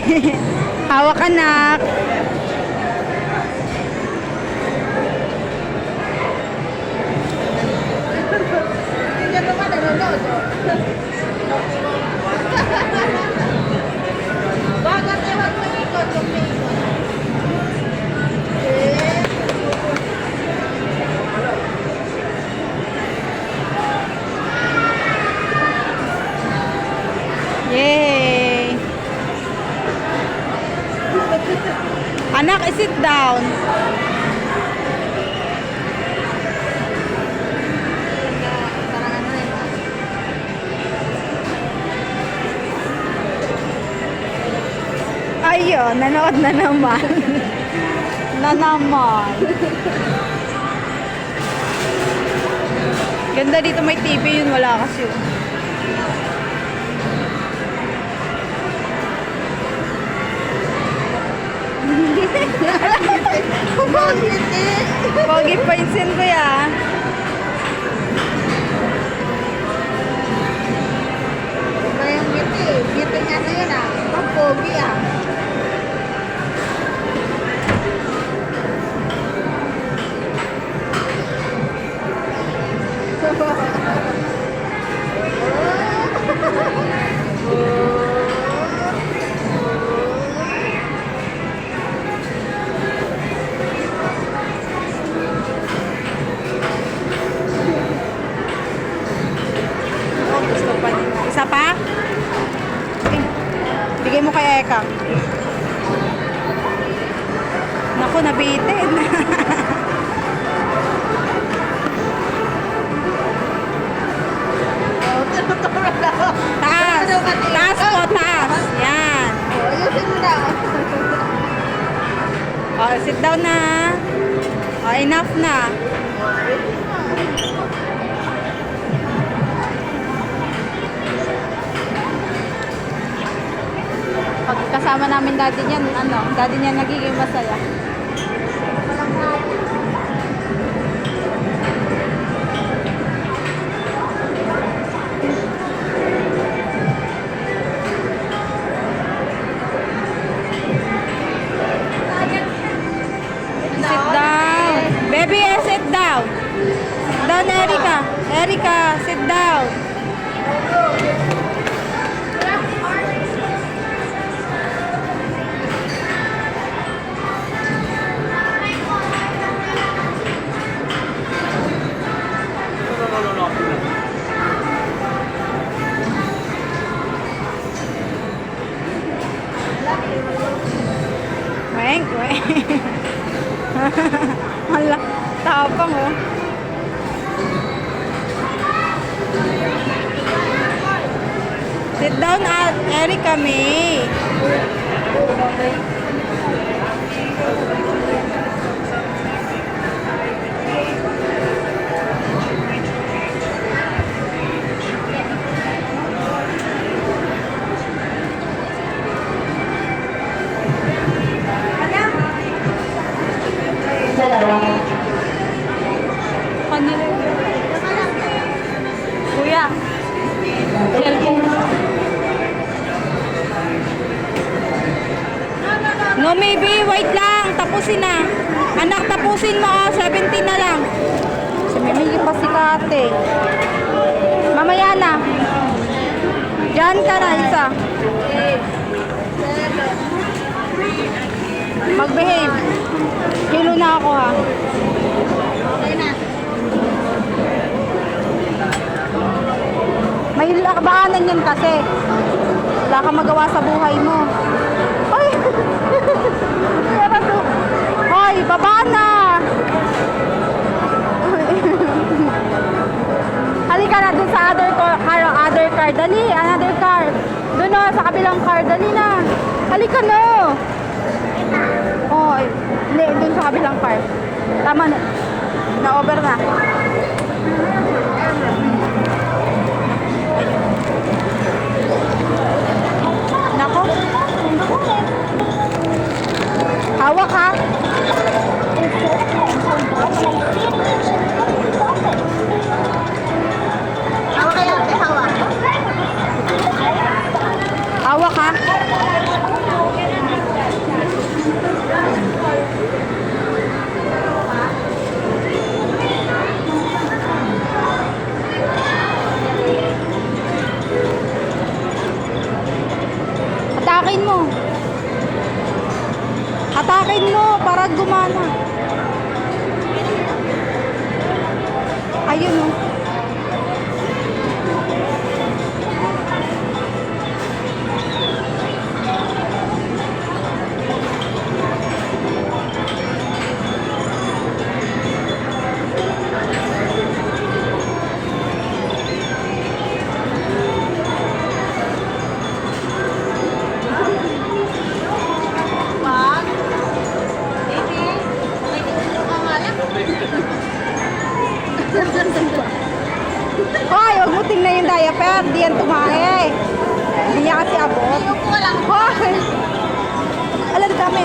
Hawak anak. Hindi naman nanonood. Bakit ewan mo ikot yung ikot? Yay! Anak, sit down. Ayun, nanood na naman. Na naman. Ganda dito, may TV yun, wala kasi yun. Pogi pinsin ko ya. Iba yung ngiti. Ngiti nga na yun ah. Pampogi ah. Oh, gusto pa niya. Isa pa? Bigay mo kay Eka. Naku, nabitin. Taas. Taas po, taas. Yan. Ayusin mo na. Oh, sit down na. Oh, enough na. Pag kasama namin daddy niyan, daddy niya nagiging masaya. Sit down. Baby, sit down. Sit down, Erica. Erica, sit down. Weng, weng. Hala, tapang oh. Sit down at Erica May. Kanila. Kuya. Cellphone. No, maybe. Wait lang. Tapusin na. Anak, tapusin mo. Oh, 17 na lang. Mimili pa si Kate. Mamaya na. Diyan ka na, isa. Mag-behave. Kilo na ako, ha. Okay na. May lakbaanan yan kasi. Wala kang magawa sa buhay mo. Ay! Pero to. Hoy, baba na! Halika na dun sa other car. Dali, another car. Dun o, sa kabilang car. Dali na. Halika na. Oh, hindi, dun sa kabilang car. Tama na. Na-over na. Nako. Hawak ha. Hawa kayo, ate, hawa. Hawak ha. Hoy, huwag mo tingnan yung diaper. Di yan tumae. Hindi niya kasi abot. Ayoko lang. Hoy! Alam, dami.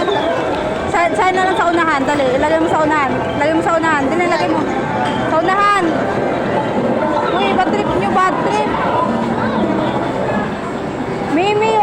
Saan na lang sa unahan? Dali, ilagay mo sa unahan. Ilagay mo sa unahan. Dali, ilagay mo. Sa unahan. Uy, bad trip nyo, bad trip. Mimi,